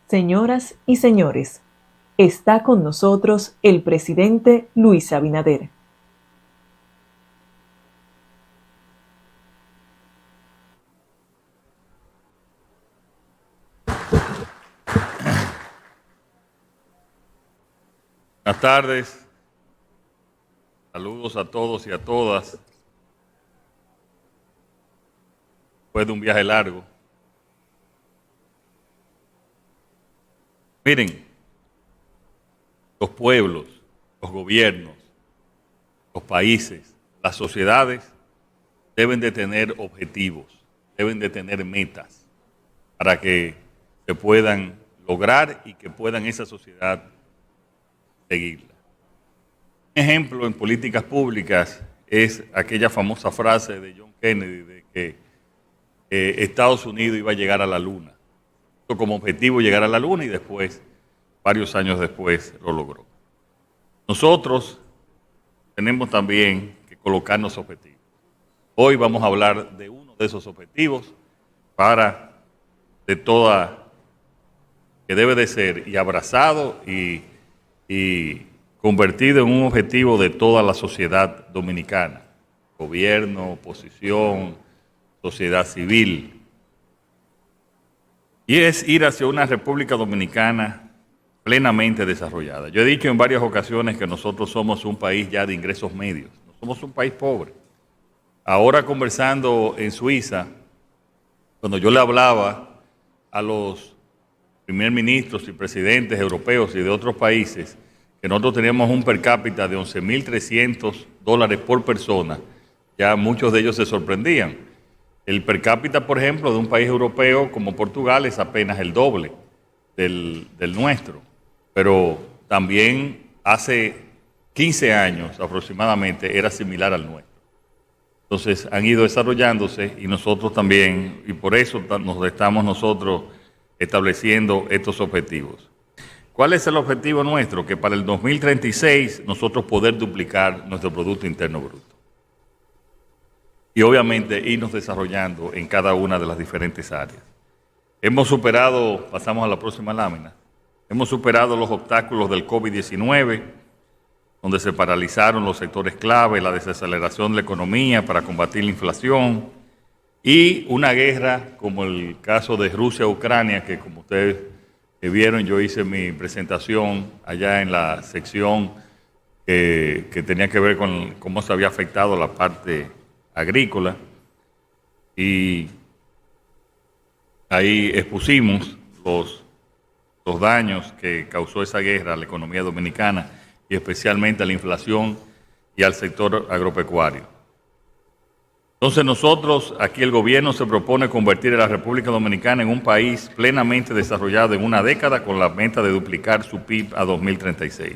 Señoras y señores, está con nosotros el presidente Luis Abinader. Buenas tardes, saludos a todos y a todas. Después de un viaje largo. Miren, los pueblos, los gobiernos, los países, las sociedades deben de tener objetivos, deben de tener metas para que se puedan lograr y que puedan esa sociedad seguirla. Un ejemplo en políticas públicas es aquella famosa frase de John Kennedy de que Estados Unidos iba a llegar a la Luna. Como objetivo llegar a la Luna y después, varios años después, lo logró. Nosotros tenemos también que colocarnos objetivos. Hoy vamos a hablar de uno de esos objetivos que debe de ser y abrazado y convertido en un objetivo de toda la sociedad dominicana, gobierno, oposición, sociedad civil, y es ir hacia una República Dominicana plenamente desarrollada. Yo he dicho en varias ocasiones que nosotros somos un país ya de ingresos medios, no somos un país pobre. Ahora conversando en Suiza, cuando yo le hablaba a los primer ministros y presidentes europeos y de otros países, que nosotros teníamos un per cápita de $11.300 por persona, ya muchos de ellos se sorprendían. El per cápita, por ejemplo, de un país europeo como Portugal es apenas el doble del nuestro, pero también hace 15 años aproximadamente era similar al nuestro. Entonces han ido desarrollándose y nosotros también, y por eso nos estamos nosotros estableciendo estos objetivos. ¿Cuál es el objetivo nuestro? Que para el 2036 nosotros poder duplicar nuestro Producto Interno Bruto. Y obviamente irnos desarrollando en cada una de las diferentes áreas. Hemos superado, pasamos a la próxima lámina, hemos superado los obstáculos del COVID-19, donde se paralizaron los sectores clave, la desaceleración de la economía para combatir la inflación y una guerra como el caso de Rusia-Ucrania, que como ustedes vieron, yo hice mi presentación allá en la sección que tenía que ver con cómo se había afectado la parte agrícola, y ahí expusimos los daños que causó esa guerra a la economía dominicana y especialmente a la inflación y al sector agropecuario. Entonces nosotros, aquí el gobierno se propone convertir a la República Dominicana en un país plenamente desarrollado en una década con la meta de duplicar su PIB a 2036.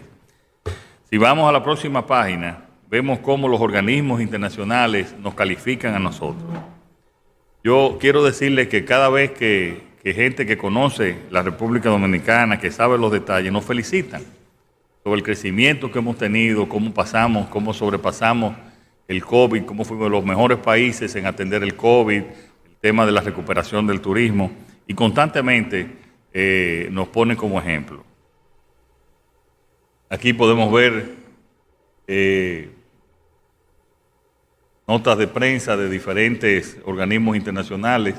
Si vamos a la próxima página, vemos cómo los organismos internacionales nos califican a nosotros. Yo quiero decirles que cada vez que gente que conoce la República Dominicana, que sabe los detalles, nos felicitan sobre el crecimiento que hemos tenido, cómo sobrepasamos el COVID, cómo fuimos los mejores países en atender el COVID, el tema de la recuperación del turismo, y constantemente nos ponen como ejemplo. Aquí podemos ver notas de prensa de diferentes organismos internacionales,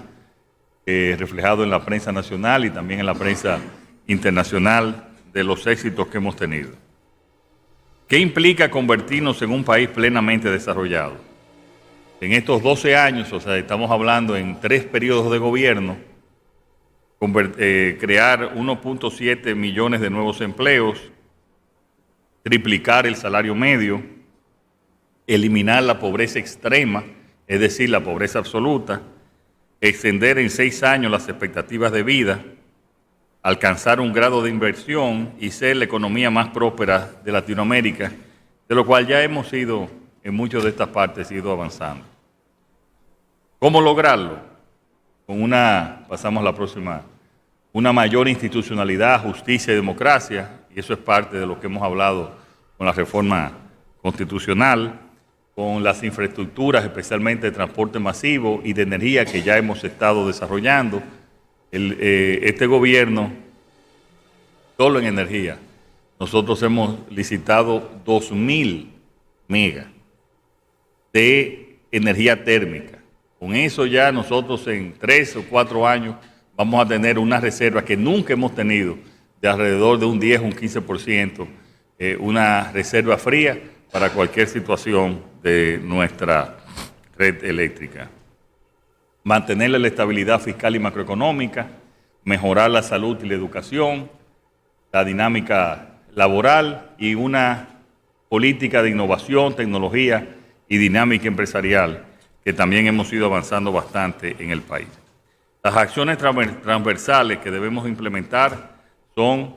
reflejado en la prensa nacional y también en la prensa internacional, de los éxitos que hemos tenido. ¿Qué implica convertirnos en un país plenamente desarrollado? En estos 12 años, o sea, estamos hablando en 3 periodos de gobierno, crear 1.7 millones de nuevos empleos, triplicar el salario medio, eliminar la pobreza extrema, es decir, la pobreza absoluta, extender en 6 años las expectativas de vida, alcanzar un grado de inversión y ser la economía más próspera de Latinoamérica, de lo cual ya hemos ido, en muchas de estas partes, ido avanzando. ¿Cómo lograrlo? Pasamos a la próxima, una mayor institucionalidad, justicia y democracia, y eso es parte de lo que hemos hablado con la reforma constitucional, con las infraestructuras, especialmente de transporte masivo y de energía que ya hemos estado desarrollando. Este gobierno solo en energía, nosotros hemos licitado 2.000 megas de energía térmica. Con eso ya nosotros en 3 o 4 años vamos a tener una reserva que nunca hemos tenido de alrededor de un 10 o un 15%, una reserva fría para cualquier situación de nuestra red eléctrica. Mantener la estabilidad fiscal y macroeconómica, mejorar la salud y la educación, la dinámica laboral y una política de innovación, tecnología y dinámica empresarial que también hemos ido avanzando bastante en el país. Las acciones transversales que debemos implementar son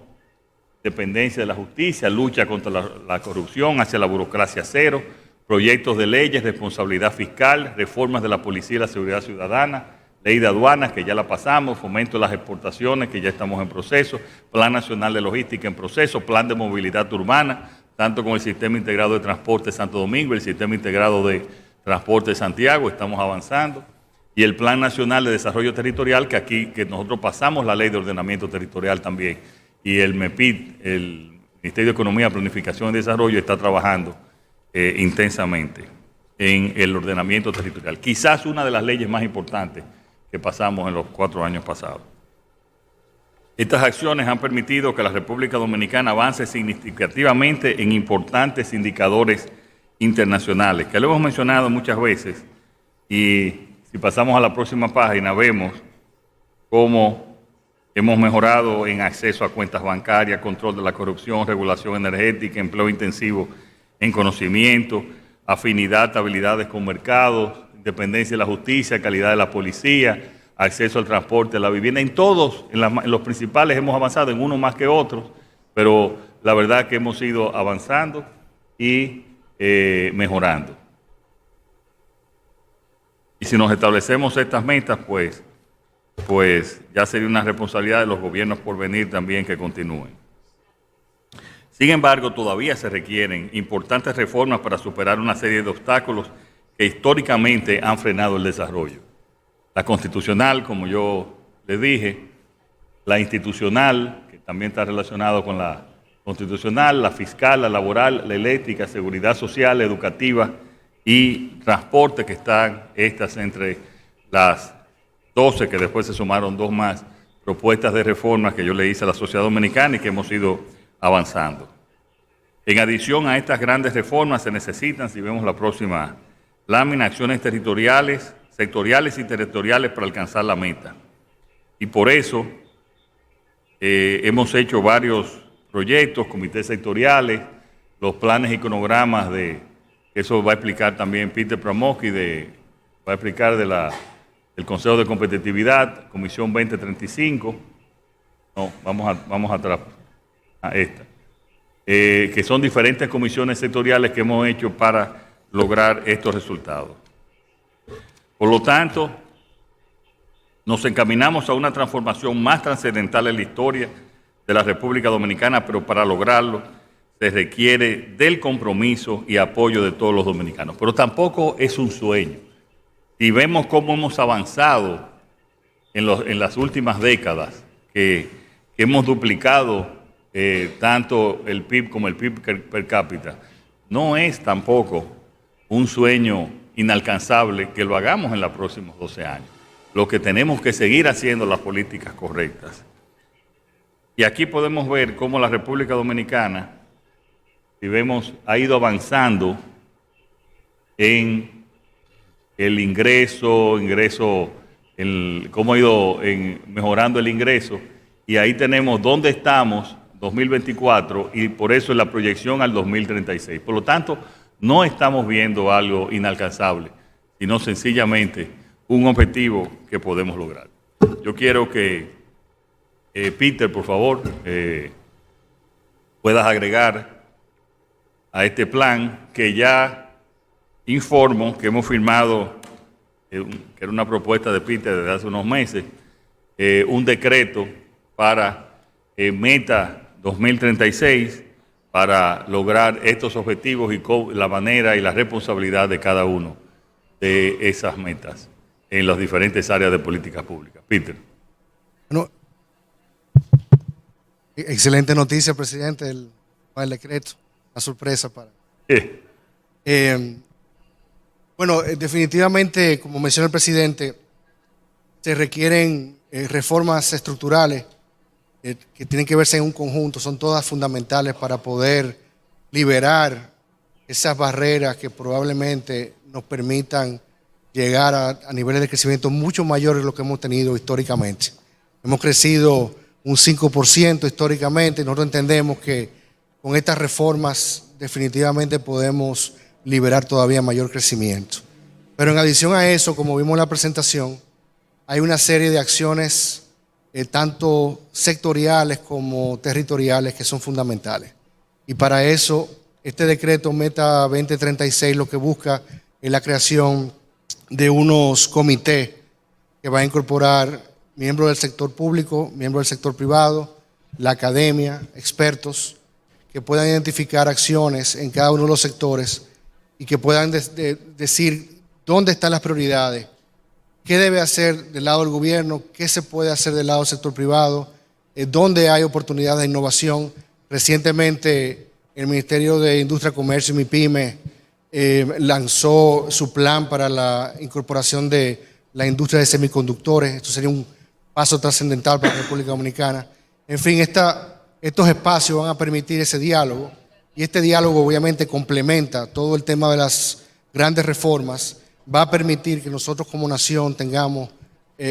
dependencia de la justicia, lucha contra la corrupción, hacia la burocracia cero, proyectos de leyes, responsabilidad fiscal, reformas de la policía y la seguridad ciudadana, ley de aduanas, que ya la pasamos, fomento de las exportaciones, que ya estamos en proceso, plan nacional de logística en proceso, plan de movilidad urbana, tanto con el sistema integrado de transporte de Santo Domingo y el sistema integrado de transporte de Santiago, estamos avanzando, y el plan nacional de desarrollo territorial, que nosotros pasamos la ley de ordenamiento territorial también, y el MEPID, el Ministerio de Economía, Planificación y Desarrollo, está trabajando intensamente en el ordenamiento territorial. Quizás una de las leyes más importantes que pasamos en los 4 años pasados. Estas acciones han permitido que la República Dominicana avance significativamente en importantes indicadores internacionales, que lo hemos mencionado muchas veces, y si pasamos a la próxima página vemos cómo hemos mejorado en acceso a cuentas bancarias, control de la corrupción, regulación energética, empleo intensivo en conocimiento, afinidad, habilidades con mercados, independencia de la justicia, calidad de la policía, acceso al transporte, a la vivienda. En todos, en los principales hemos avanzado, en unos más que otros, pero la verdad es que hemos ido avanzando y mejorando. Y si nos establecemos estas metas, pues ya sería una responsabilidad de los gobiernos por venir también que continúen. Sin embargo, todavía se requieren importantes reformas para superar una serie de obstáculos que históricamente han frenado el desarrollo. La constitucional, como yo les dije, la institucional, que también está relacionado con la constitucional, la fiscal, la laboral, la eléctrica, seguridad social, educativa y transporte, que están estas entre las 12, que después se sumaron 2 más, propuestas de reformas que yo le hice a la sociedad dominicana y que hemos ido avanzando. En adición a estas grandes reformas se necesitan, si vemos la próxima lámina, acciones territoriales, sectoriales y territoriales para alcanzar la meta. Y por eso hemos hecho varios proyectos, comités sectoriales, los planes y cronogramas de, eso va a explicar también Peter Pramoski, va a explicar del Consejo de Competitividad, Comisión 2035, no, vamos atrás a esta, que son diferentes comisiones sectoriales que hemos hecho para lograr estos resultados. Por lo tanto, nos encaminamos a una transformación más trascendental en la historia de la República Dominicana, pero para lograrlo se requiere del compromiso y apoyo de todos los dominicanos. Pero tampoco es un sueño. Si vemos cómo hemos avanzado en las últimas décadas, que hemos duplicado tanto el PIB como el PIB per cápita, no es tampoco un sueño inalcanzable que lo hagamos en los próximos 12 años. Lo que tenemos que seguir haciendo las políticas correctas. Y aquí podemos ver cómo la República Dominicana, si vemos, ha ido avanzando en el ingreso, cómo ha ido mejorando el ingreso, y ahí tenemos dónde estamos 2024 y por eso es la proyección al 2036. Por lo tanto, no estamos viendo algo inalcanzable, sino sencillamente un objetivo que podemos lograr. Yo quiero que Peter, por favor, puedas agregar a este plan que ya informo que hemos firmado, que era una propuesta de Peter desde hace unos meses, un decreto para meta 2036 para lograr estos objetivos y la manera y la responsabilidad de cada uno de esas metas en las diferentes áreas de políticas públicas. Peter. Bueno, Excelente noticia, presidente, el decreto, una sorpresa para... Sí. Bueno, definitivamente, como mencionó el presidente, se requieren reformas estructurales que tienen que verse en un conjunto, son todas fundamentales para poder liberar esas barreras que probablemente nos permitan llegar a niveles de crecimiento mucho mayores de lo que hemos tenido históricamente. Hemos crecido un 5% históricamente, nosotros entendemos que con estas reformas definitivamente podemos liberar todavía mayor crecimiento. Pero en adición a eso, como vimos en la presentación, hay una serie de acciones tanto sectoriales como territoriales que son fundamentales. Y para eso, este decreto Meta 2036 lo que busca es la creación de unos comités que va a incorporar miembros del sector público, miembros del sector privado, la academia, expertos, que puedan identificar acciones en cada uno de los sectores y que puedan decir dónde están las prioridades, qué debe hacer del lado del gobierno, qué se puede hacer del lado del sector privado, dónde hay oportunidades de innovación. Recientemente el Ministerio de Industria, Comercio y MIPYME lanzó su plan para la incorporación de la industria de semiconductores. Esto sería un paso trascendental para la República Dominicana. En fin, estos espacios van a permitir ese diálogo y este diálogo obviamente complementa todo el tema de las grandes reformas. Va a permitir que nosotros como nación tengamos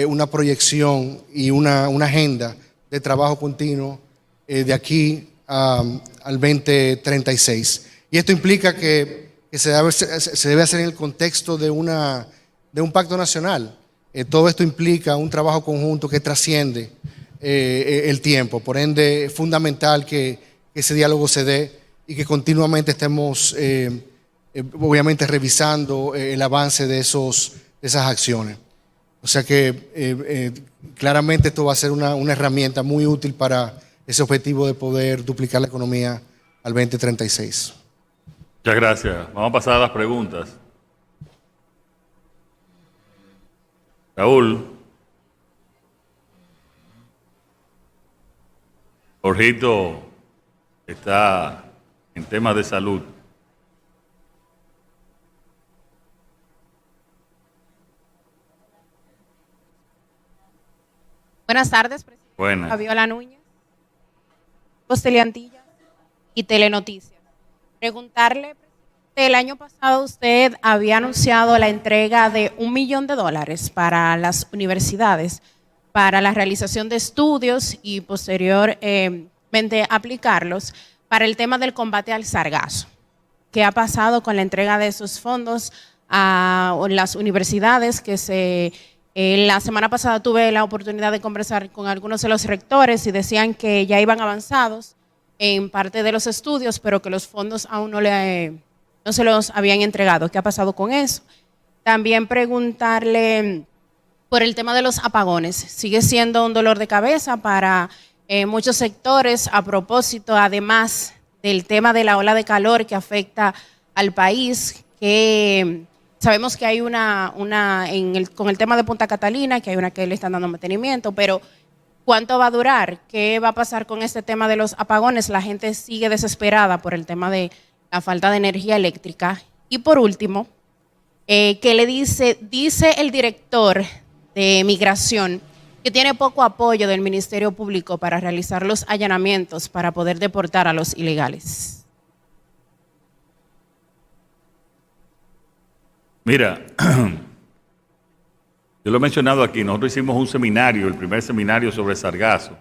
una proyección y una agenda de trabajo continuo de aquí al 2036. Y esto implica que se debe hacer en el contexto de un pacto nacional. Todo esto implica un trabajo conjunto que trasciende el tiempo. Por ende, es fundamental que ese diálogo se dé y que continuamente estemos obviamente revisando el avance de esas acciones. O sea que claramente esto va a ser una herramienta muy útil para ese objetivo de poder duplicar la economía al 2036. Muchas gracias. Vamos a pasar a las preguntas. Raúl. Jorgito está en temas de salud. Buenas tardes, presidente. Buenas. Fabiola Núñez, Posteliantilla y Telenoticias. Preguntarle, presidente, el año pasado usted había anunciado la entrega de $1 millón para las universidades para la realización de estudios y posteriormente aplicarlos para el tema del combate al sargazo. ¿Qué ha pasado con la entrega de esos fondos a las universidades la semana pasada tuve la oportunidad de conversar con algunos de los rectores y decían que ya iban avanzados en parte de los estudios, pero que los fondos aún no se los habían entregado? ¿Qué ha pasado con eso? También preguntarle por el tema de los apagones. Sigue siendo un dolor de cabeza para muchos sectores a propósito, además del tema de la ola de calor que afecta al país, que sabemos que hay con el tema de Punta Catalina, que hay una que le están dando mantenimiento, pero ¿cuánto va a durar? ¿Qué va a pasar con este tema de los apagones? La gente sigue desesperada por el tema de la falta de energía eléctrica. Y por último, ¿qué le dice el director de Migración que tiene poco apoyo del Ministerio Público para realizar los allanamientos para poder deportar a los ilegales? Mira, yo lo he mencionado aquí, nosotros hicimos un seminario, el primer seminario sobre sargazo,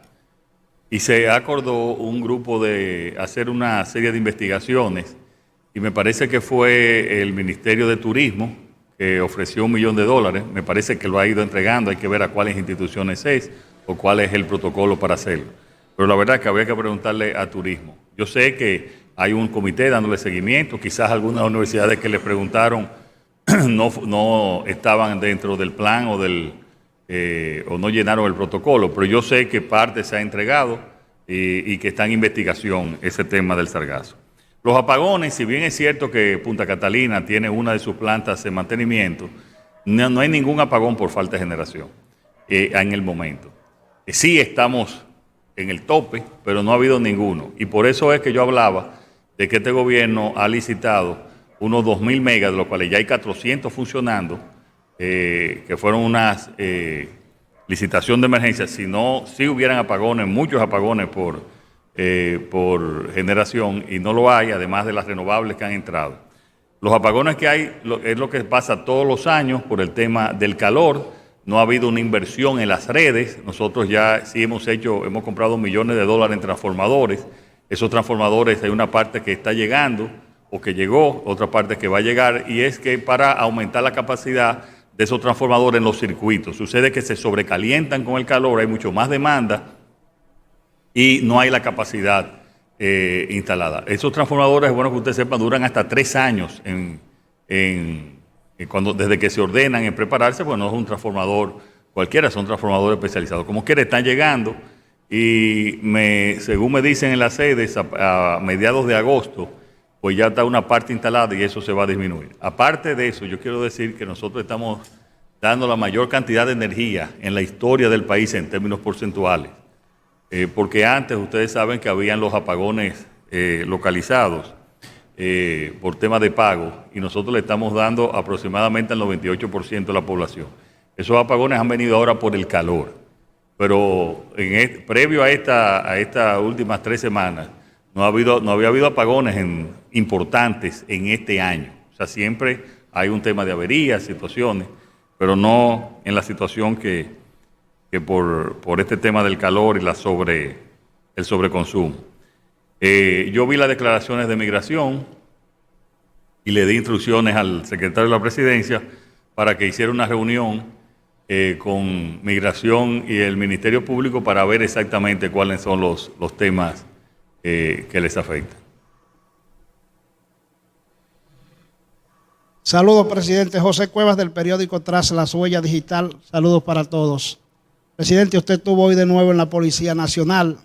y se acordó un grupo de hacer una serie de investigaciones, y me parece que fue el Ministerio de Turismo que ofreció $1 millón, me parece que lo ha ido entregando, hay que ver a cuáles instituciones es o cuál es el protocolo para hacerlo. Pero la verdad es que habría que preguntarle a Turismo. Yo sé que hay un comité dándole seguimiento, quizás algunas universidades que le preguntaron no estaban dentro del plan o no llenaron el protocolo, pero yo sé que parte se ha entregado y que está en investigación ese tema del sargazo. Los apagones, si bien es cierto que Punta Catalina tiene una de sus plantas de mantenimiento, no hay ningún apagón por falta de generación en el momento. Sí estamos en el tope, pero no ha habido ninguno. Y por eso es que yo hablaba de que este gobierno ha licitado unos 2.000 megas, de los cuales ya hay 400 funcionando, que fueron unas licitación de emergencia. Si hubieran apagones, muchos apagones por generación, y no lo hay, además de las renovables que han entrado. Los apagones que hay es lo que pasa todos los años por el tema del calor. No ha habido una inversión en las redes. Nosotros ya sí hemos comprado millones de dólares en transformadores. Esos transformadores, hay una parte que está llegando o que llegó, otra parte que va a llegar, y es que para aumentar la capacidad de esos transformadores en los circuitos. Sucede que se sobrecalientan con el calor, hay mucho más demanda y no hay la capacidad instalada. Esos transformadores, es bueno que ustedes sepan, duran hasta 3 años desde que se ordenan en prepararse, pues no es un transformador cualquiera, son transformadores especializados. Como quiera, están llegando y según me dicen en las sedes, a mediados de agosto, pues ya está una parte instalada y eso se va a disminuir. Aparte de eso, yo quiero decir que nosotros estamos dando la mayor cantidad de energía en la historia del país en términos porcentuales. Porque antes ustedes saben que habían los apagones localizados por tema de pago, y nosotros le estamos dando aproximadamente al 98% de la población. Esos apagones han venido ahora por el calor, pero previo a estas últimas 3 semanas no había habido apagones importantes en este año. O sea, siempre hay un tema de averías, situaciones, pero no en la situación que por este tema del calor y el sobreconsumo. Yo vi las declaraciones de Migración y le di instrucciones al secretario de la Presidencia para que hiciera una reunión con Migración y el Ministerio Público para ver exactamente cuáles son los temas que les afectan. Saludos, presidente. José Cuevas, del periódico Tras la Huella Digital. Saludos para todos. Presidente, usted estuvo hoy de nuevo en la Policía Nacional.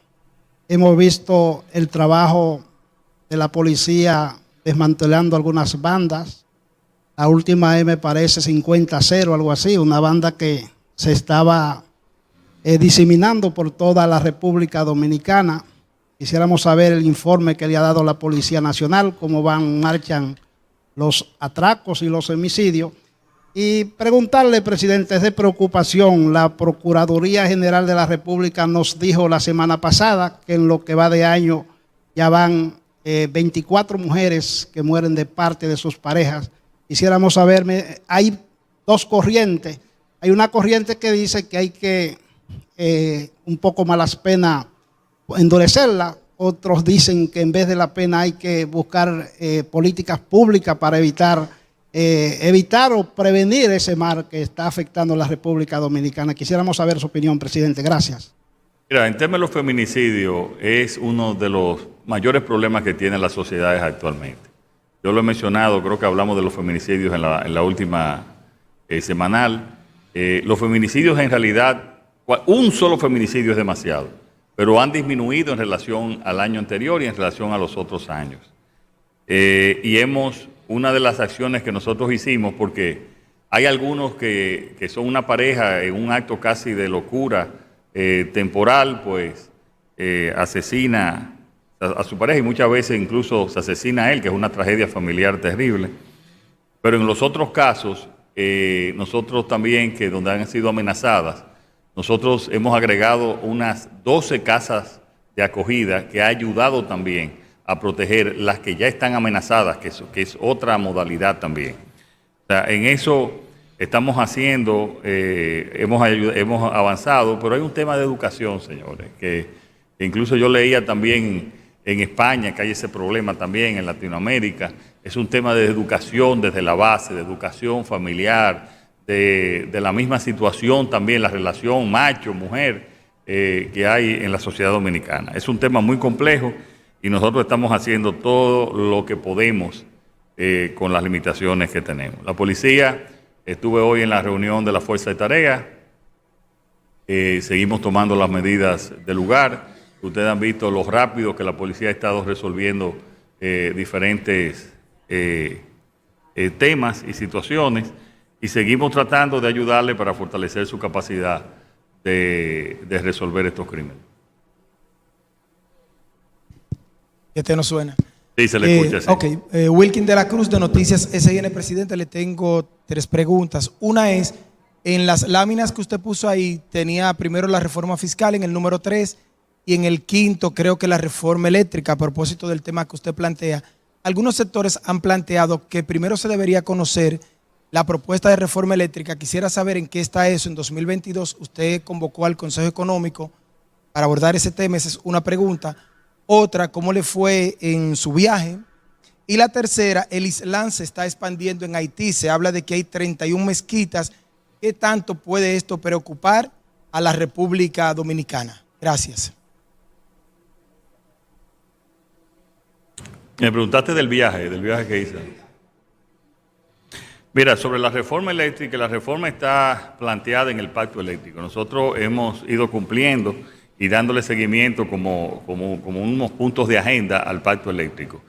Hemos visto el trabajo de la policía desmantelando algunas bandas. La última me parece 50-0, algo así, una banda que se estaba diseminando por toda la República Dominicana. Quisiéramos saber el informe que le ha dado la Policía Nacional, cómo marchan los atracos y los homicidios. Y preguntarle, presidente, es de preocupación. La Procuraduría General de la República nos dijo la semana pasada que en lo que va de año ya van 24 mujeres que mueren de parte de sus parejas. Quisiéramos saber, hay 2 corrientes. Hay una corriente que dice que hay que un poco más las penas endurecerla. Otros dicen que en vez de la pena hay que buscar políticas públicas para evitar o prevenir ese mal que está afectando a la República Dominicana. Quisiéramos saber su opinión, presidente. Gracias. Mira, en temas de los feminicidios es uno de los mayores problemas que tienen las sociedades actualmente. Yo lo he mencionado, creo que hablamos de los feminicidios en la última semanal. Los feminicidios en realidad, un solo feminicidio es demasiado, pero han disminuido en relación al año anterior y en relación a los otros años. Una de las acciones que nosotros hicimos, porque hay algunos que son una pareja en un acto casi de locura temporal, pues asesina a su pareja y muchas veces incluso se asesina a él, que es una tragedia familiar terrible. Pero en los otros casos, nosotros también, que donde han sido amenazadas, nosotros hemos agregado unas 12 casas de acogida que ha ayudado también a proteger las que ya están amenazadas, que es otra modalidad también. O sea, en eso estamos haciendo, hemos avanzado, pero hay un tema de educación, señores, que incluso yo leía también en España que hay ese problema también en Latinoamérica. Es un tema de educación desde la base, de educación familiar, de la misma situación también, la relación macho-mujer que hay en la sociedad dominicana. Es un tema muy complejo y nosotros estamos haciendo todo lo que podemos con las limitaciones que tenemos. La policía, estuve hoy en la reunión de la Fuerza de Tarea, seguimos tomando las medidas del lugar. Ustedes han visto lo rápido que la policía ha estado resolviendo diferentes temas y situaciones, y seguimos tratando de ayudarle para fortalecer su capacidad de resolver estos crímenes. Que te no suena. Sí, se le escucha. Sí. Ok, Wilkin de la Cruz de Noticias SIN, presidente, le tengo 3 preguntas. Una es, en las láminas que usted puso ahí, tenía primero la reforma fiscal en el número 3 y en el 5º creo que la reforma eléctrica, a propósito del tema que usted plantea. Algunos sectores han planteado que primero se debería conocer la propuesta de reforma eléctrica. Quisiera saber en qué está eso. En 2022 usted convocó al Consejo Económico para abordar ese tema. Esa es una pregunta. Otra, ¿cómo le fue en su viaje? Y la tercera, el Islam se está expandiendo en Haití. Se habla de que hay 31 mezquitas. ¿Qué tanto puede esto preocupar a la República Dominicana? Gracias. Me preguntaste del viaje que hice. Mira, sobre la reforma eléctrica, la reforma está planteada en el pacto eléctrico. Nosotros hemos ido cumpliendo y dándole seguimiento como unos puntos de agenda al pacto eléctrico.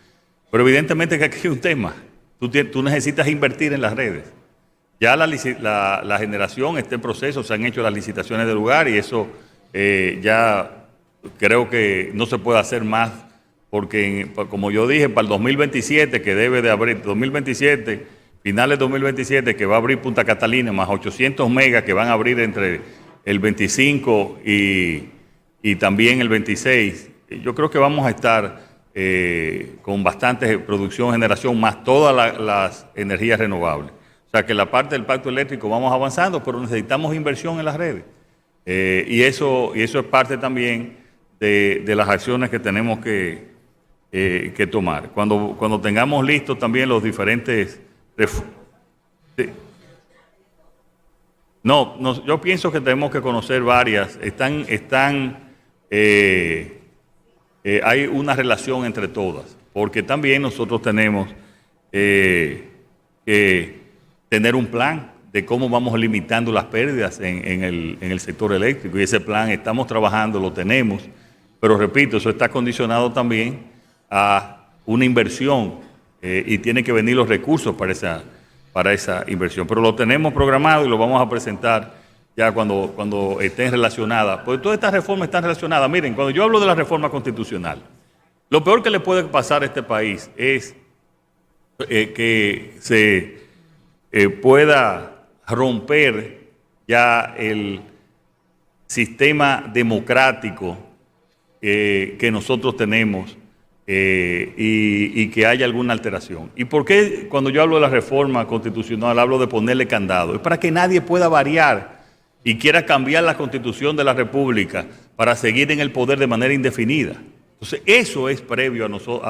Pero evidentemente que aquí hay un tema. Tú necesitas invertir en las redes. Ya la generación está en proceso, se han hecho las licitaciones de lugar y eso ya creo que no se puede hacer más porque, como yo dije, para el 2027 que debe de abrir, 2027, finales de 2027 que va a abrir Punta Catalina, más 800 megas que van a abrir entre el 25 y también el 26. Yo creo que vamos a estar con bastante producción, generación, más todas las energías renovables. O sea que la parte del pacto eléctrico vamos avanzando, pero necesitamos inversión en las redes. Y eso es parte también de las acciones que tenemos que tomar. Cuando tengamos listos también los diferentes... No, yo pienso que tenemos que conocer varias. Hay una relación entre todas, porque también nosotros tenemos que tener un plan de cómo vamos limitando las pérdidas en el sector eléctrico. Y ese plan estamos trabajando, lo tenemos, pero repito, eso está condicionado también a una inversión y tienen que venir los recursos para esa inversión. Pero lo tenemos programado y lo vamos a presentar ya cuando estén relacionadas. Porque todas estas reformas están relacionadas. Miren, cuando yo hablo de la reforma constitucional, lo peor que le puede pasar a este país es que se pueda romper ya el sistema democrático que nosotros tenemos y que haya alguna alteración. ¿Y por qué cuando yo hablo de la reforma constitucional hablo de ponerle candado? Es para que nadie pueda variar y quiera cambiar la constitución de la República para seguir en el poder de manera indefinida. Entonces eso es previo a nosotros,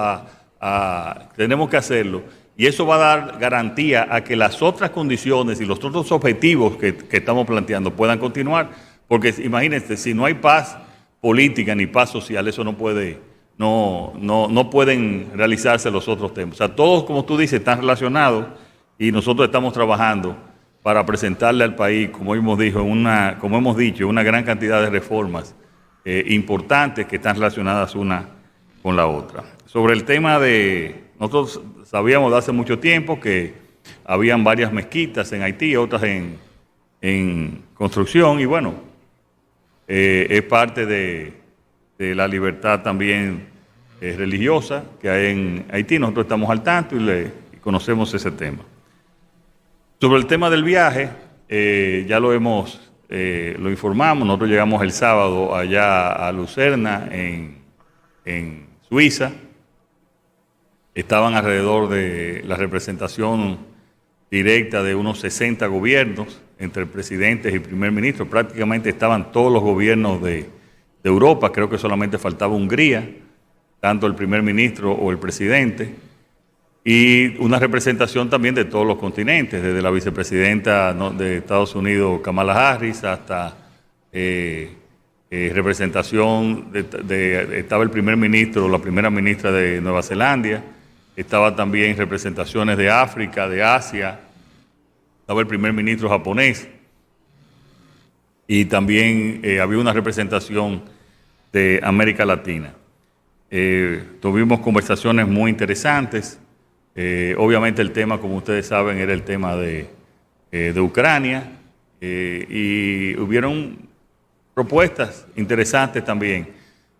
tenemos que hacerlo y eso va a dar garantía a que las otras condiciones y los otros objetivos que estamos planteando puedan continuar, porque imagínense, si no hay paz política ni paz social, eso no pueden realizarse los otros temas. O sea, todos, como tú dices, están relacionados y nosotros estamos trabajando para presentarle al país, como hemos dicho, una gran cantidad de reformas importantes que están relacionadas una con la otra. Sobre el tema nosotros sabíamos de hace mucho tiempo que habían varias mezquitas en Haití, otras en construcción, y bueno, es parte de la libertad también religiosa que hay en Haití. Nosotros estamos al tanto y conocemos ese tema. Sobre el tema del viaje, ya lo informamos. Nosotros llegamos el sábado allá a Lucerna, en Suiza. Estaban alrededor de la representación directa de unos 60 gobiernos, entre presidentes y primer ministro. Prácticamente estaban todos los gobiernos de Europa. Creo que solamente faltaba Hungría, tanto el primer ministro o el presidente. Y una representación también de todos los continentes, desde la vicepresidenta de Estados Unidos, Kamala Harris, hasta representación estaba el primer ministro, la primera ministra de Nueva Zelanda, estaba también representaciones de África, de Asia, estaba el primer ministro japonés y también había una representación de América Latina. Tuvimos conversaciones muy interesantes. Obviamente el tema, como ustedes saben, era el tema de Ucrania y hubieron propuestas interesantes también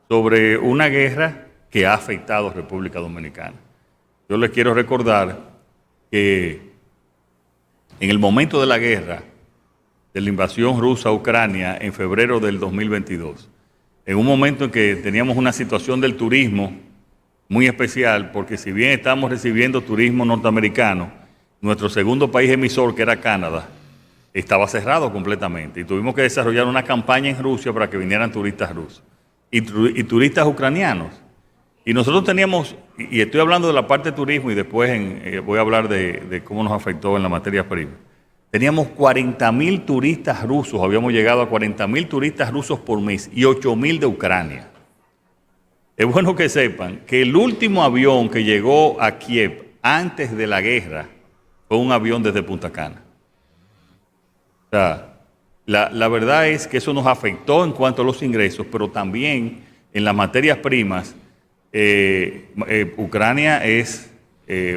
sobre una guerra que ha afectado a República Dominicana. Yo les quiero recordar que en el momento de la guerra, de la invasión rusa a Ucrania en febrero del 2022, en un momento en que teníamos una situación del turismo muy especial, porque si bien estamos recibiendo turismo norteamericano, nuestro segundo país emisor, que era Canadá, estaba cerrado completamente y tuvimos que desarrollar una campaña en Rusia para que vinieran turistas rusos y turistas ucranianos. Y nosotros teníamos, y estoy hablando de la parte de turismo y después voy a hablar de cómo nos afectó en la materia prima. Teníamos 40.000 turistas rusos, habíamos llegado a 40.000 turistas rusos por mes y 8.000 de Ucrania. Es bueno que sepan que el último avión que llegó a Kiev antes de la guerra fue un avión desde Punta Cana. O sea, la verdad es que eso nos afectó en cuanto a los ingresos, pero también en las materias primas. Ucrania es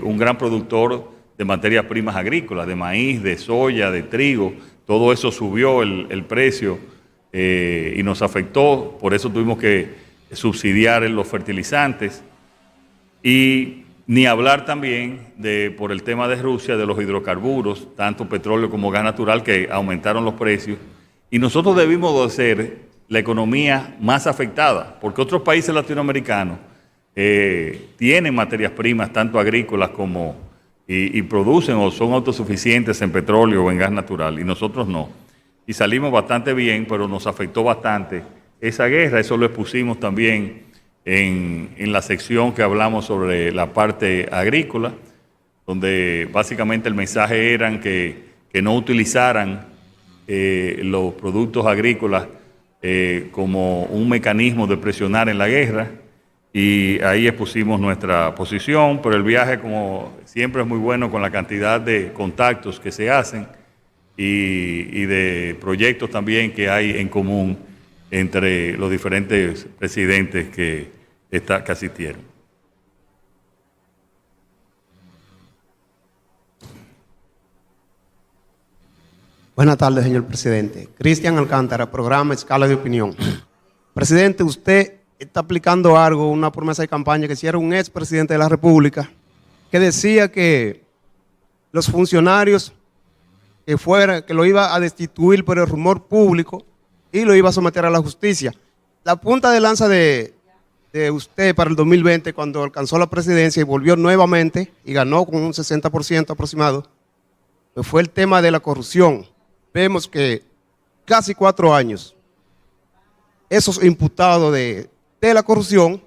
un gran productor de materias primas agrícolas, de maíz, de soya, de trigo. Todo eso subió el precio y nos afectó, por eso tuvimos que subsidiar los fertilizantes. Y ni hablar también por el tema de Rusia, de los hidrocarburos, tanto petróleo como gas natural, que aumentaron los precios. Y nosotros debimos de ser la economía más afectada, porque otros países latinoamericanos tienen materias primas, tanto agrícolas como, y producen o son autosuficientes en petróleo o en gas natural, y nosotros no. Y salimos bastante bien, pero nos afectó bastante esa guerra. Eso lo expusimos también en la sección que hablamos sobre la parte agrícola, donde básicamente el mensaje era que no utilizaran los productos agrícolas como un mecanismo de presionar en la guerra, y ahí expusimos nuestra posición. Pero el viaje, como siempre, es muy bueno con la cantidad de contactos que se hacen y de proyectos también que hay en común entre los diferentes presidentes que asistieron. Buenas tardes, señor presidente. Cristian Alcántara, programa Escala de Opinión. Presidente, usted está aplicando algo, una promesa de campaña que hicieron un expresidente de la República, que decía que los funcionarios que lo iba a destituir por el rumor público y lo iba a someter a la justicia. La punta de lanza de usted para el 2020, cuando alcanzó la presidencia y volvió nuevamente y ganó con un 60% aproximado, pues fue el tema de la corrupción. Vemos que casi 4 años, esos imputados de la corrupción,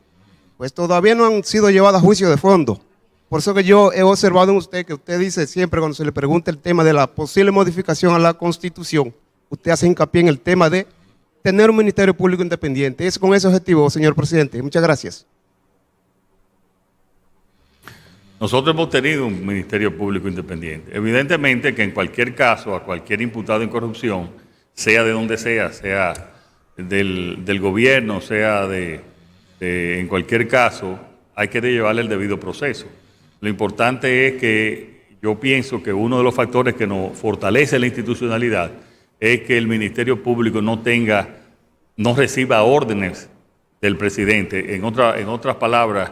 pues todavía no han sido llevados a juicio de fondo. Por eso que yo he observado en usted que usted dice siempre, cuando se le pregunta el tema de la posible modificación a la Constitución, usted hace hincapié en el tema de tener un Ministerio Público independiente. Es con ese objetivo, señor presidente. Muchas gracias. Nosotros hemos tenido un Ministerio Público independiente. Evidentemente que en cualquier caso, a cualquier imputado en corrupción, sea de donde sea del gobierno, sea en cualquier caso, hay que llevarle el debido proceso. Lo importante es que yo pienso que uno de los factores que nos fortalece la institucionalidad es que el Ministerio Público no reciba órdenes del presidente. En otras palabras,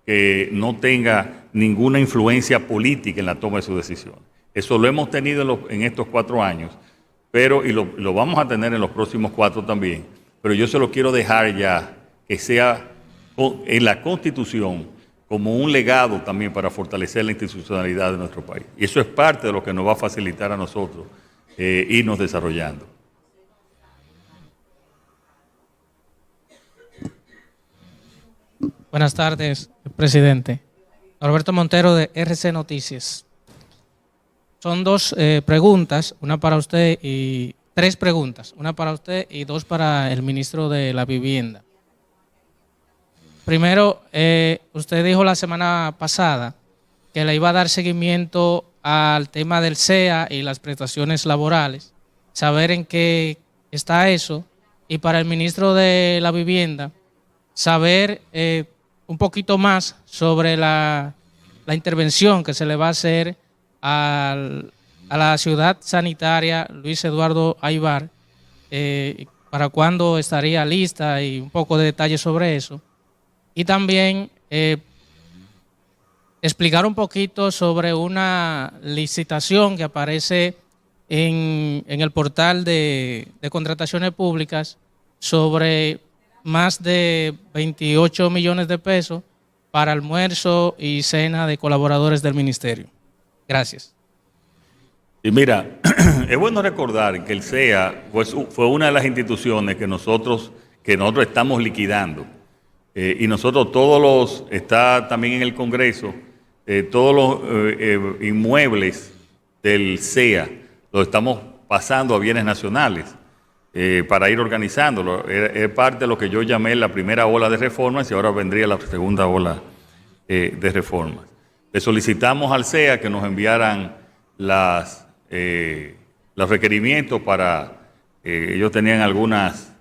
que no tenga ninguna influencia política en la toma de sus decisiones. Eso lo hemos tenido en estos 4 años, y lo vamos a tener en los próximos 4 también. Pero yo se lo quiero dejar ya, que sea en la Constitución como un legado también para fortalecer la institucionalidad de nuestro país. Y eso es parte de lo que nos va a facilitar a nosotros irnos desarrollando. Buenas tardes, presidente. Norberto Montero, de RC Noticias. Son 2 preguntas, una para usted y 3 preguntas, una para usted y 2 para el ministro de la Vivienda. Primero, usted dijo la semana pasada que le iba a dar seguimiento al tema del SEA y las prestaciones laborales, saber en qué está eso, y para el ministro de la Vivienda, saber un poquito más sobre la intervención que se le va a hacer a la ciudad sanitaria Luis Eduardo Aybar, para cuándo estaría lista y un poco de detalles sobre eso. Y también explicar un poquito sobre una licitación que aparece en el portal de contrataciones públicas sobre más de 28 millones de pesos para almuerzo y cena de colaboradores del ministerio. Gracias. Y mira, es bueno recordar que el CEA fue una de las instituciones que nosotros estamos liquidando. Y nosotros está también en el Congreso, todos los inmuebles del CEA los estamos pasando a bienes nacionales para ir organizándolo. Es parte de lo que yo llamé la primera ola de reformas y ahora vendría la segunda ola de reformas. Le solicitamos al CEA que nos enviaran los requerimientos para... ellos tenían algunas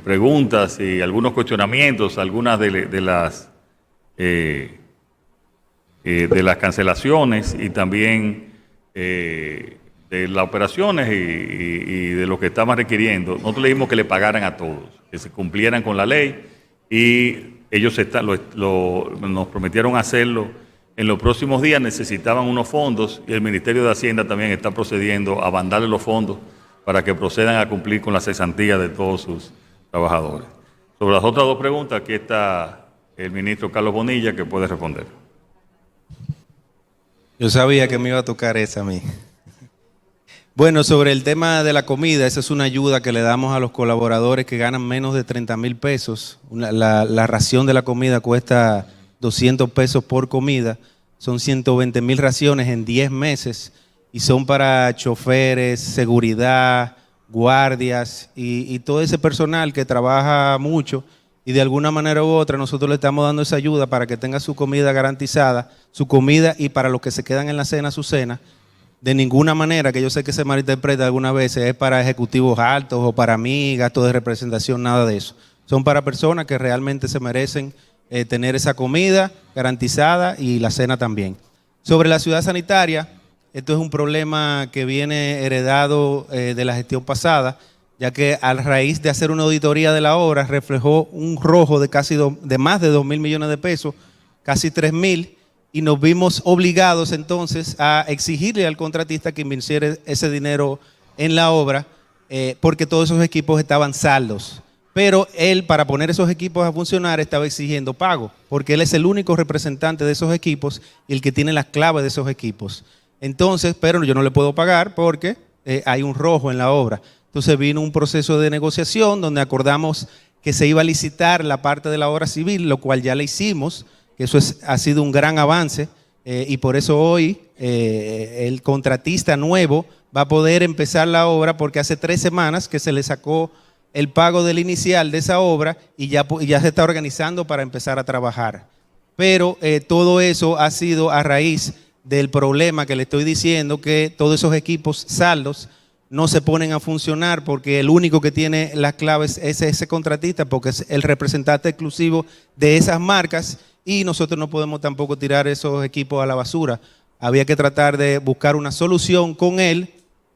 preguntas y algunos cuestionamientos, algunas de las cancelaciones y también de las operaciones y de lo que estaban requiriendo. Nosotros le dijimos que le pagaran a todos, que se cumplieran con la ley y ellos nos prometieron hacerlo en los próximos días. Necesitaban unos fondos y el Ministerio de Hacienda también está procediendo a mandarle los fondos para que procedan a cumplir con la cesantía de todos sus trabajadores. Sobre las otras dos preguntas, aquí está el ministro Carlos Bonilla que puede responder. Yo sabía que me iba a tocar esa a mí. Bueno, sobre el tema de la comida, esa es una ayuda que le damos a los colaboradores que ganan menos de 30,000 pesos. La ración de la comida cuesta 200 pesos por comida. Son 120,000 raciones en 10 meses y son para choferes, seguridad, guardias y todo ese personal que trabaja mucho y de alguna manera u otra nosotros le estamos dando esa ayuda para que tenga su comida garantizada, su comida y para los que se quedan en la cena, su cena. De ninguna manera, que yo sé que se malinterpreta algunas veces, es para ejecutivos altos o para mí, gastos de representación, nada de eso. Son para personas que realmente se merecen tener esa comida garantizada y la cena también. Sobre la ciudad sanitaria, esto es un problema que viene heredado de la gestión pasada, ya que a raíz de hacer una auditoría de la obra reflejó un rojo de más de 2,000 millones de pesos, casi 3,000, y nos vimos obligados entonces a exigirle al contratista que invirtiera ese dinero en la obra porque todos esos equipos estaban saldos. Pero él, para poner esos equipos a funcionar, estaba exigiendo pago, porque él es el único representante de esos equipos y el que tiene las claves de esos equipos. Entonces, pero yo no le puedo pagar porque hay un rojo en la obra. Entonces vino un proceso de negociación donde acordamos que se iba a licitar la parte de la obra civil, lo cual ya le hicimos, que eso ha sido un gran avance y por eso hoy el contratista nuevo va a poder empezar la obra porque hace 3 semanas que se le sacó el pago del inicial de esa obra y ya se está organizando para empezar a trabajar. Pero todo eso ha sido a raíz del problema que le estoy diciendo, que todos esos equipos saldos no se ponen a funcionar porque el único que tiene las claves es ese contratista porque es el representante exclusivo de esas marcas y nosotros no podemos tampoco tirar esos equipos a la basura. Había que tratar de buscar una solución con él,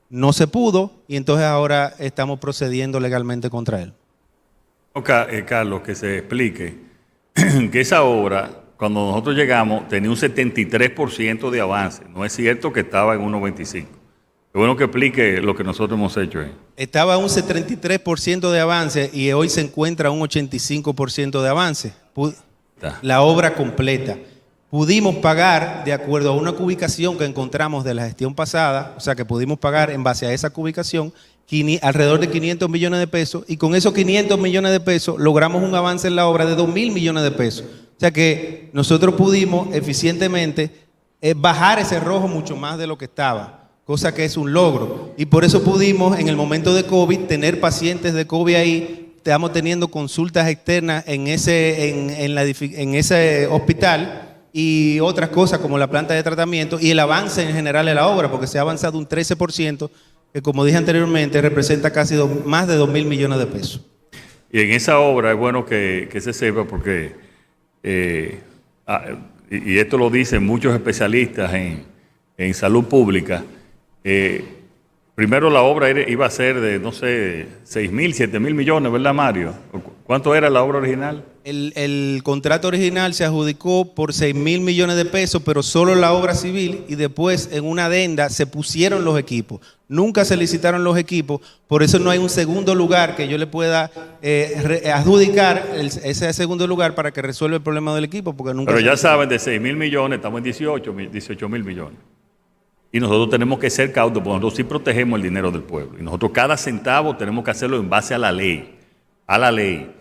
no se pudo y entonces ahora estamos procediendo legalmente contra él. Carlos, que se explique que esa obra, cuando nosotros llegamos, tenía un 73% de avance. No es cierto que estaba en 1.25. Es bueno que explique lo que nosotros hemos hecho ahí. Estaba un 73% de avance y hoy se encuentra un 85% de avance. La obra completa. Pudimos pagar de acuerdo a una cubicación que encontramos de la gestión pasada, o sea que pudimos pagar en base a esa cubicación alrededor de 500 millones de pesos y con esos 500 millones de pesos logramos un avance en la obra de 2,000 millones de pesos. O sea que nosotros pudimos eficientemente bajar ese rojo mucho más de lo que estaba, cosa que es un logro. Y por eso pudimos en el momento de COVID tener pacientes de COVID ahí. Estamos teniendo consultas externas en ese hospital y otras cosas como la planta de tratamiento y el avance en general de la obra, porque se ha avanzado un 13%, que como dije anteriormente representa casi más de 2,000 millones de pesos. Y en esa obra es bueno que se sepa porque, y esto lo dicen muchos especialistas en salud pública, primero la obra iba a ser de, no sé, 6,000, 7,000 millones, ¿verdad, Mario? ¿Cuánto era la obra original? El contrato original se adjudicó por 6.000 millones de pesos, pero solo la obra civil, y después en una adenda se pusieron los equipos. Nunca se licitaron los equipos, por eso no hay un segundo lugar que yo le pueda adjudicar ese segundo lugar para que resuelva el problema del equipo. Porque nunca. Pero ya saben, de 6.000 millones estamos en 18.000 millones. Y nosotros tenemos que ser cautos, porque nosotros sí protegemos el dinero del pueblo. Y nosotros cada centavo tenemos que hacerlo en base a la ley. A la ley.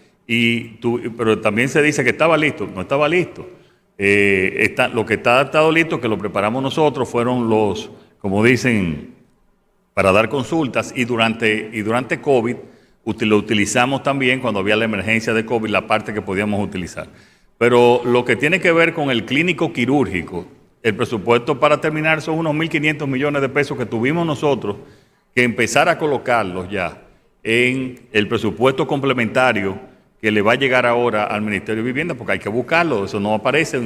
Pero también se dice que estaba listo. No estaba listo. Lo que estado listo, que lo preparamos nosotros, fueron los, como dicen, para dar consultas. Y durante COVID lo utilizamos también cuando había la emergencia de COVID, la parte que podíamos utilizar. Pero lo que tiene que ver con el clínico quirúrgico, el presupuesto para terminar son unos 1.500 millones de pesos que tuvimos nosotros que empezar a colocarlos ya en el presupuesto complementario que le va a llegar ahora al Ministerio de Vivienda, porque hay que buscarlo, eso no aparece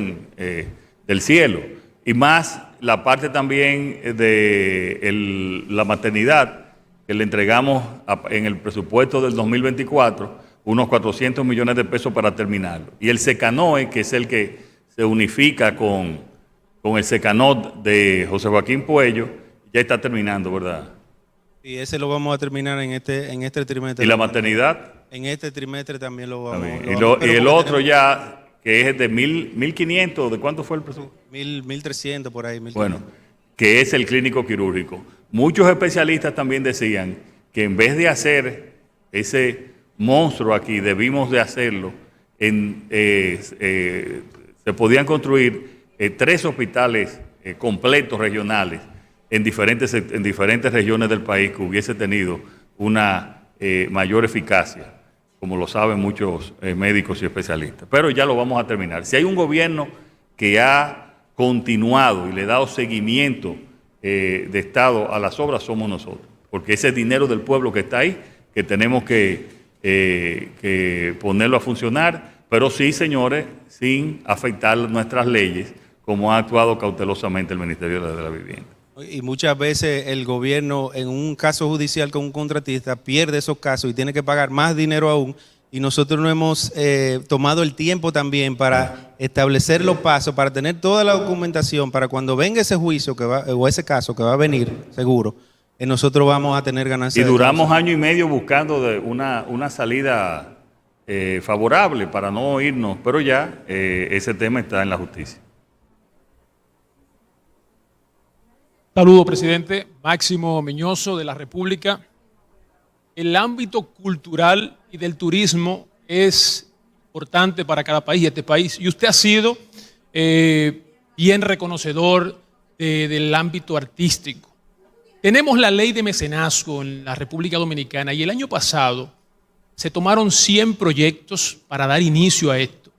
del cielo. Y más la parte también de la maternidad, que le entregamos en el presupuesto del 2024, unos 400 millones de pesos para terminarlo. Y el Secanoe, que es el que se unifica con el Secanot de José Joaquín Puello, ya está terminando, ¿verdad? Y ese lo vamos a terminar en este trimestre. ¿Y la maternidad? En este trimestre también lo vamos a terminar. Y el otro ya, que es de 1.500, ¿de cuánto fue el presupuesto? 1.300 por ahí. 1.300. Bueno, que es el clínico quirúrgico. Muchos especialistas también decían que en vez de hacer ese monstruo aquí, debimos de hacerlo, se podían construir 3 hospitales completos regionales en diferentes regiones del país que hubiese tenido una mayor eficacia, como lo saben muchos médicos y especialistas. Pero ya lo vamos a terminar. Si hay un gobierno que ha continuado y le ha dado seguimiento de Estado a las obras, somos nosotros. Porque ese dinero del pueblo que está ahí, que tenemos que ponerlo a funcionar, pero sí, señores, sin afectar nuestras leyes, como ha actuado cautelosamente el Ministerio de la Vivienda. Y muchas veces el gobierno, en un caso judicial con un contratista, pierde esos casos y tiene que pagar más dinero aún. Y nosotros no hemos tomado el tiempo también para establecer los pasos, para tener toda la documentación, para cuando venga ese juicio o ese caso que va a venir, seguro, nosotros vamos a tener ganancias. Y duramos año y medio buscando una salida favorable para no irnos, pero ya ese tema está en la justicia. Saludos, presidente. Máximo Miñoso, de la República. El ámbito cultural y del turismo es importante para cada país y este país. Y usted ha sido bien reconocedor del ámbito artístico. Tenemos la ley de mecenazgo en la República Dominicana y el año pasado se tomaron 100 proyectos para dar inicio a esto.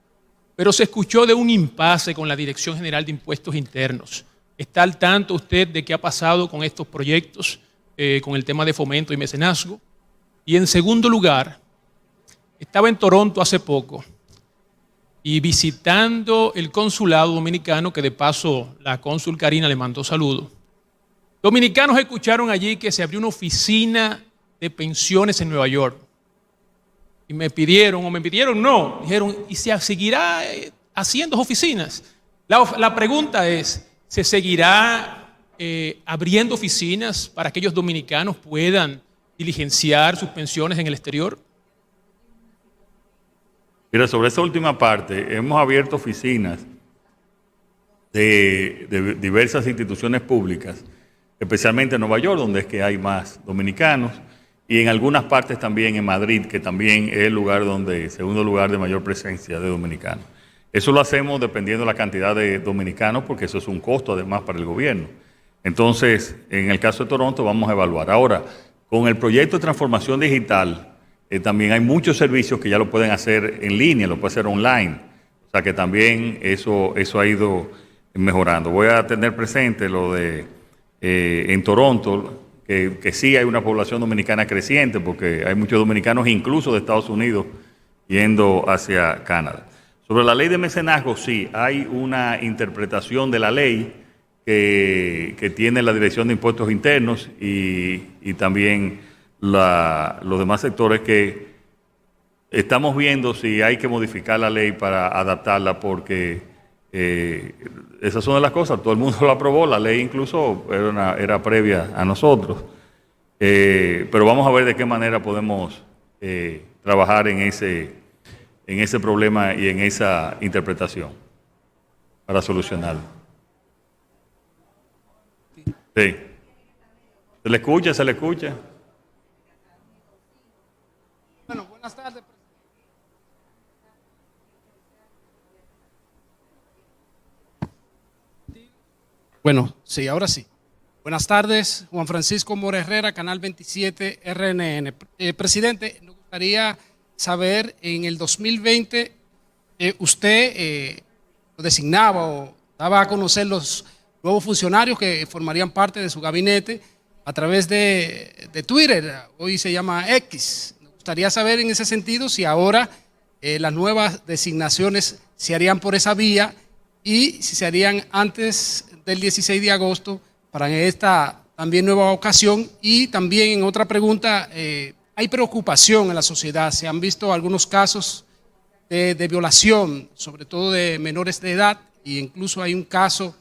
Pero se escuchó de un impasse con la Dirección General de Impuestos Internos. ¿Está al tanto usted de qué ha pasado con estos proyectos, con el tema de fomento y mecenazgo? Y en segundo lugar, estaba en Toronto hace poco y visitando el consulado dominicano, que de paso la cónsul Karina le mandó saludos. Dominicanos escucharon allí que se abrió una oficina de pensiones en Nueva York. Y me pidieron, dijeron, ¿y se seguirá haciendo oficinas? La pregunta es, ¿se seguirá abriendo oficinas para que aquellos dominicanos puedan diligenciar sus pensiones en el exterior? Mira, sobre esa última parte, hemos abierto oficinas de diversas instituciones públicas, especialmente en Nueva York, donde es que hay más dominicanos, y en algunas partes también en Madrid, que también es el segundo lugar de mayor presencia de dominicanos. Eso lo hacemos dependiendo de la cantidad de dominicanos, porque eso es un costo además para el gobierno. Entonces, en el caso de Toronto vamos a evaluar. Ahora, con el proyecto de transformación digital, también hay muchos servicios que ya lo pueden hacer en línea, lo pueden hacer online. O sea que también eso ha ido mejorando. Voy a tener presente lo de en Toronto, que sí hay una población dominicana creciente, porque hay muchos dominicanos incluso de Estados Unidos yendo hacia Canadá. Sobre la ley de mecenazgo, sí, hay una interpretación de la ley que tiene la Dirección de Impuestos Internos y también los demás sectores que estamos viendo si hay que modificar la ley para adaptarla, porque esas son de las cosas. Todo el mundo lo aprobó, la ley incluso era previa a nosotros. Pero vamos a ver de qué manera podemos trabajar en ese problema y en esa interpretación para solucionarlo. Sí. ¿Se le escucha? ¿Se le escucha? Bueno, buenas tardes. Bueno, sí, ahora sí. Buenas tardes, Juan Francisco Mora Herrera, Canal 27 RNN. Presidente, nos gustaría saber, en el 2020, usted lo designaba o daba a conocer los nuevos funcionarios que formarían parte de su gabinete a través de Twitter, hoy se llama X. Nos gustaría saber en ese sentido si ahora las nuevas designaciones se harían por esa vía y si se harían antes del 16 de agosto para esta también nueva ocasión. Y también en otra pregunta, hay preocupación en la sociedad, se han visto algunos casos de violación, sobre todo de menores de edad, e incluso hay un caso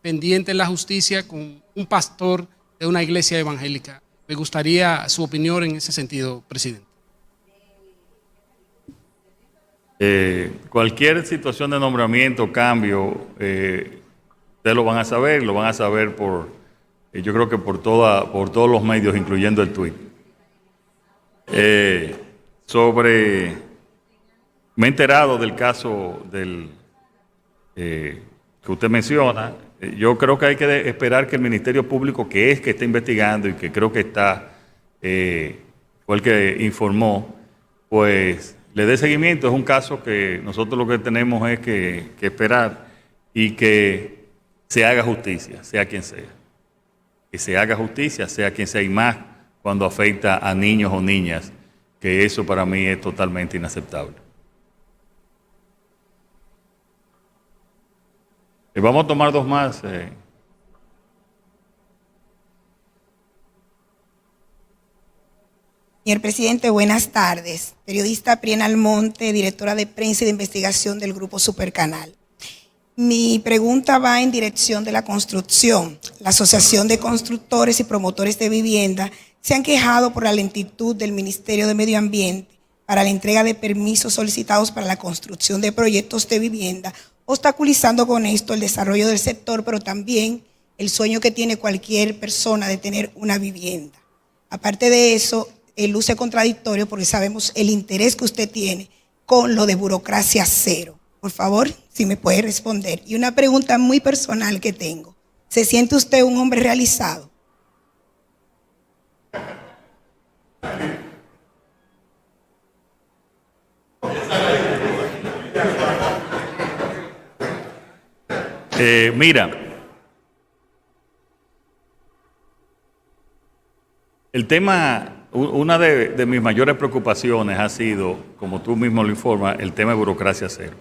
pendiente en la justicia con un pastor de una iglesia evangélica. Me gustaría su opinión en ese sentido, presidente. Cualquier situación de nombramiento, cambio, ustedes lo van a saber por, yo creo que por todos los medios, incluyendo el tuit. Me he enterado del caso que usted menciona. Yo creo que hay que esperar que el Ministerio Público, que está investigando y que creo que fue el que informó, pues le dé seguimiento. Es un caso que nosotros lo que tenemos es que esperar y que se haga justicia, sea quien sea. Que se haga justicia, sea quien sea, y más cuando afecta a niños o niñas, que eso para mí es totalmente inaceptable. Vamos a tomar dos más. Señor presidente, buenas tardes. Periodista Priena Almonte, directora de prensa y de investigación del Grupo Supercanal. Mi pregunta va en dirección de la construcción. La Asociación de Constructores y Promotores de Vivienda se han quejado por la lentitud del Ministerio de Medio Ambiente para la entrega de permisos solicitados para la construcción de proyectos de vivienda, obstaculizando con esto el desarrollo del sector, pero también el sueño que tiene cualquier persona de tener una vivienda. Aparte de eso, luce contradictorio porque sabemos el interés que usted tiene con lo de burocracia cero. Por favor, si me puede responder. Y una pregunta muy personal que tengo. ¿Se siente usted un hombre realizado? Mira, el tema, una de mis mayores preocupaciones ha sido, como tú mismo lo informas, el tema de burocracia cero.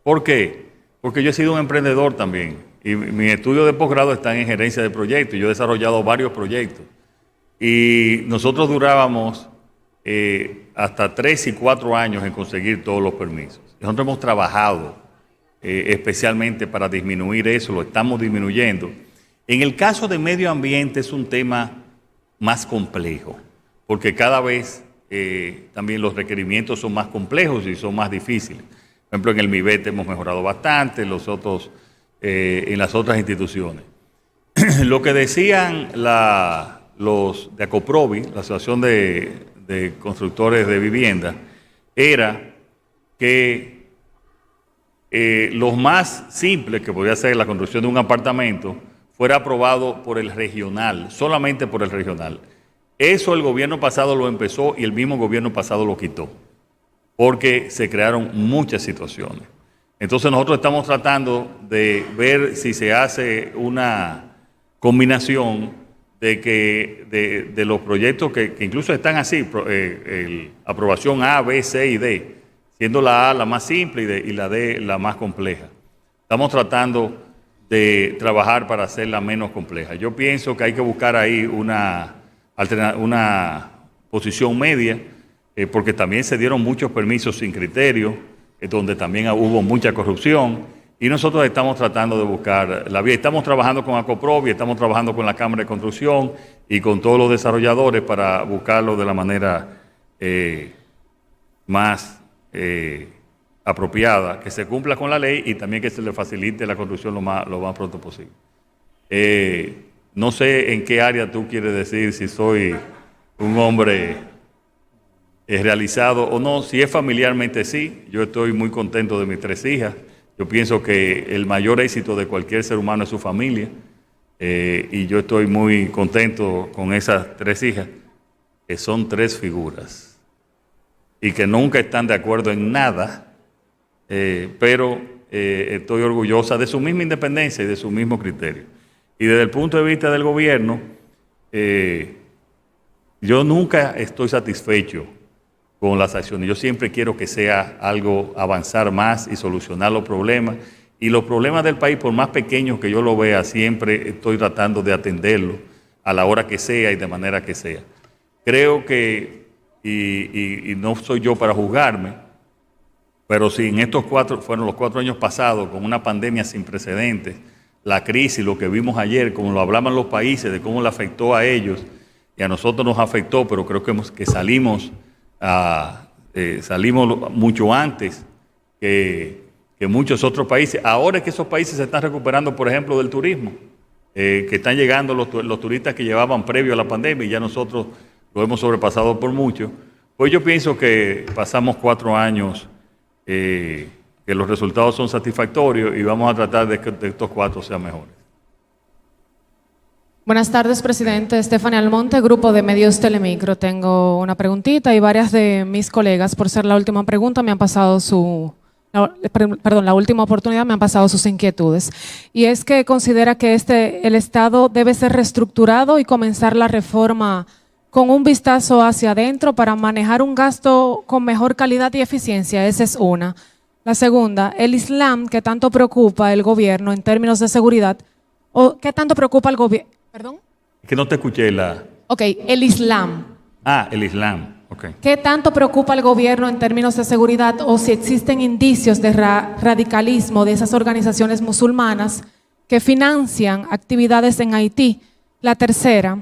¿Por qué? Porque yo he sido un emprendedor también y mi estudio de posgrado está en gerencia de proyectos. Yo he desarrollado varios proyectos y nosotros durábamos hasta 3 y 4 años en conseguir todos los permisos. Nosotros hemos trabajado especialmente para disminuir eso, lo estamos disminuyendo. En el caso de medio ambiente es un tema más complejo, porque cada vez también los requerimientos son más complejos y son más difíciles. Por ejemplo, en el MIBET hemos mejorado bastante, en las otras instituciones. Lo que decían los de ACOPROVI, la Asociación de Constructores de Vivienda, era que lo más simple que podía ser la construcción de un apartamento fuera aprobado por el regional, solamente por el regional. Eso el gobierno pasado lo empezó y el mismo gobierno pasado lo quitó, porque se crearon muchas situaciones. Entonces nosotros estamos tratando de ver si se hace una combinación de los proyectos que incluso están así, aprobación A, B, C y D, siendo la A la más simple y la D la más compleja. Estamos tratando de trabajar para hacerla menos compleja. Yo pienso que hay que buscar ahí una posición media. porque también se dieron muchos permisos sin criterio, donde también hubo mucha corrupción, y nosotros estamos tratando de buscar la vía. Estamos trabajando con Acoprovi, estamos trabajando con la Cámara de Construcción y con todos los desarrolladores para buscarlo de la manera más apropiada, que se cumpla con la ley y también que se le facilite la construcción lo más pronto posible. No sé en qué área tú quieres decir si soy un hombre realizado o no. Si es familiarmente, sí. Yo estoy muy contento de mis 3 hijas. Yo pienso que el mayor éxito de cualquier ser humano es su familia. Y yo estoy muy contento con esas 3 hijas, que son 3 figuras y que nunca están de acuerdo en nada, pero estoy orgullosa de su misma independencia y de su mismo criterio. Y desde el punto de vista del gobierno, yo nunca estoy satisfecho con las acciones. Yo siempre quiero que sea algo, avanzar más y solucionar los problemas. Y los problemas del país, por más pequeños que yo lo vea, siempre estoy tratando de atenderlos a la hora que sea y de manera que sea. Creo que, y no soy yo para juzgarme, pero si en estos fueron los 4 años pasados, con una pandemia sin precedentes, la crisis, lo que vimos ayer, como lo hablaban los países, de cómo le afectó a ellos, y a nosotros nos afectó, pero creo que salimos mucho antes que muchos otros países. Ahora es que esos países se están recuperando, por ejemplo, del turismo, que están llegando los turistas que llevaban previo a la pandemia y ya nosotros lo hemos sobrepasado por mucho. Pues yo pienso que pasamos 4 años que los resultados son satisfactorios y vamos a tratar de que estos 4 sean mejores. Buenas tardes, presidente. Estefania Almonte, Grupo de Medios Telemicro. Tengo una preguntita y varias de mis colegas, por ser la última pregunta, me han pasado la última oportunidad me han pasado sus inquietudes. Y es que considera que el Estado debe ser reestructurado y comenzar la reforma con un vistazo hacia adentro para manejar un gasto con mejor calidad y eficiencia. Esa es una. La segunda, el Islam que tanto preocupa el gobierno en términos de seguridad, o ¿qué tanto preocupa el gobierno? ¿Perdón? Que no te escuché la... Ok, el Islam. El Islam, ok. ¿Qué tanto preocupa al gobierno en términos de seguridad o si existen indicios de radicalismo de esas organizaciones musulmanas que financian actividades en Haití? La tercera,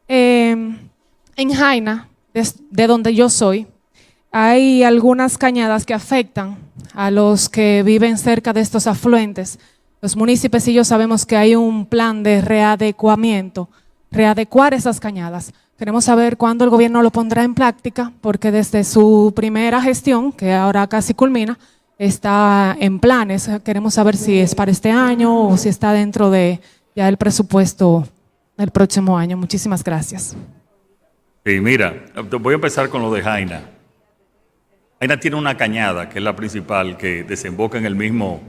en Jaina, de donde yo soy, hay algunas cañadas que afectan a los que viven cerca de estos afluentes. Los municipios y yo sabemos que hay un plan de readecuar esas cañadas. Queremos saber cuándo el gobierno lo pondrá en práctica, porque desde su primera gestión, que ahora casi culmina, está en planes. Queremos saber si es para este año o si está dentro de ya el presupuesto del próximo año. Muchísimas gracias. Sí, mira, voy a empezar con lo de Jaina. Jaina tiene una cañada, que es la principal, que desemboca en el mismo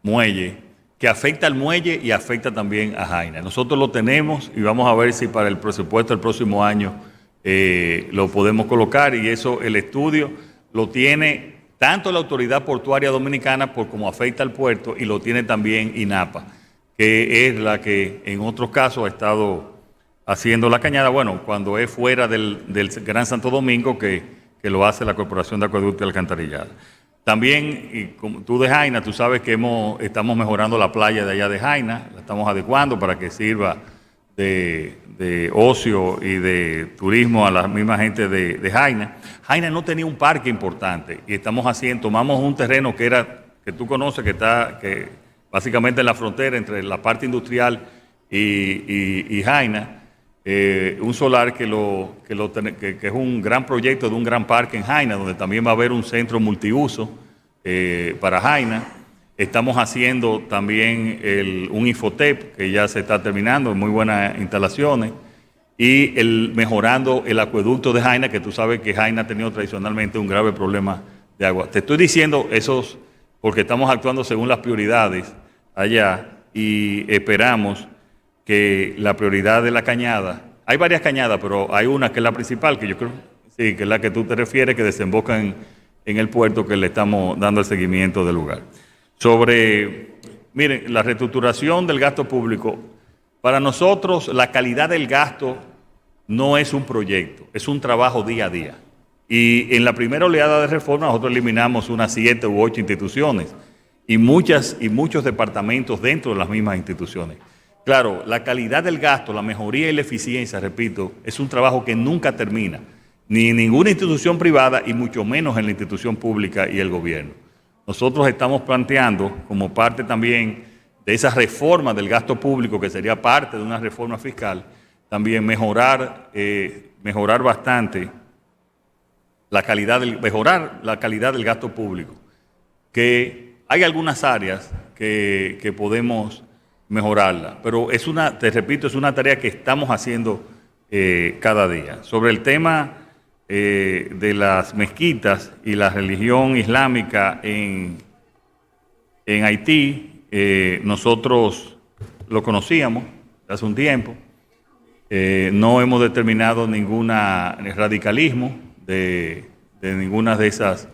muelle, que afecta al muelle y afecta también a Jaina. Nosotros lo tenemos y vamos a ver si para el presupuesto del próximo año lo podemos colocar, y eso, el estudio lo tiene tanto la Autoridad Portuaria Dominicana por como afecta al puerto, y lo tiene también INAPA, que es la que en otros casos ha estado haciendo la cañada, bueno, cuando es fuera del Gran Santo Domingo, que lo hace la Corporación de Acueducto y Alcantarillado. También, y como tú de Jaina, tú sabes que estamos mejorando la playa de allá de Jaina, la estamos adecuando para que sirva de ocio y de turismo a la misma gente de Jaina. Jaina no tenía un parque importante y tomamos un terreno que tú conoces, que está básicamente en la frontera entre la parte industrial y Jaina, un solar que es un gran proyecto de un gran parque en Jaina, donde también va a haber un centro multiuso para Jaina. Estamos haciendo también un Infotep, que ya se está terminando, muy buenas instalaciones, y mejorando el acueducto de Jaina, que tú sabes que Jaina ha tenido tradicionalmente un grave problema de agua. Te estoy diciendo esos porque estamos actuando según las prioridades allá, y esperamos que la prioridad de la cañada, hay varias cañadas, pero hay una que es la principal, que yo creo, sí, que es la que tú te refieres, que desemboca en el puerto, que le estamos dando el seguimiento del lugar. Miren, la reestructuración del gasto público, para nosotros la calidad del gasto no es un proyecto, es un trabajo día a día. Y en la primera oleada de reforma nosotros eliminamos unas 7 u 8 instituciones y muchos departamentos dentro de las mismas instituciones. Claro, la calidad del gasto, la mejoría y la eficiencia, repito, es un trabajo que nunca termina, ni en ninguna institución privada y mucho menos en la institución pública y el gobierno. Nosotros estamos planteando, como parte también de esa reforma del gasto público, que sería parte de una reforma fiscal, también mejorar bastante mejorar la calidad del gasto público, que hay algunas áreas que podemos mejorarla, pero te repito, es una tarea que estamos haciendo cada día. Sobre el tema de las mezquitas y la religión islámica en Haití, nosotros lo conocíamos hace un tiempo, no hemos determinado ningún radicalismo de ninguna de esas,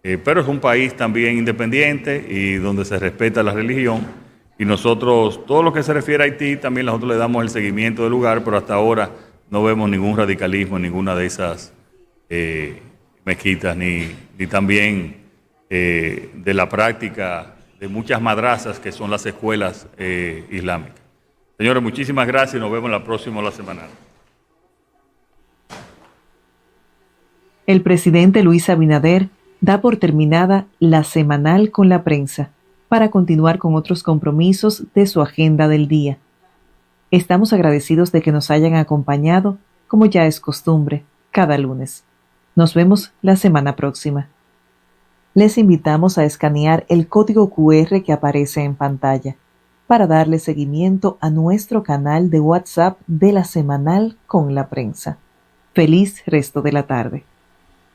pero es un país también independiente y donde se respeta la religión, y nosotros, todo lo que se refiere a Haití, también nosotros le damos el seguimiento del lugar, pero hasta ahora no vemos ningún radicalismo en ninguna de esas mezquitas, ni también de la práctica de muchas madrazas que son las escuelas islámicas. Señores, muchísimas gracias y nos vemos la próxima semana. El presidente Luis Abinader da por terminada la semanal con la prensa para continuar con otros compromisos de su agenda del día. Estamos agradecidos de que nos hayan acompañado, como ya es costumbre, cada lunes. Nos vemos la semana próxima. Les invitamos a escanear el código QR que aparece en pantalla para darle seguimiento a nuestro canal de WhatsApp de la semanal con la prensa. Feliz resto de la tarde.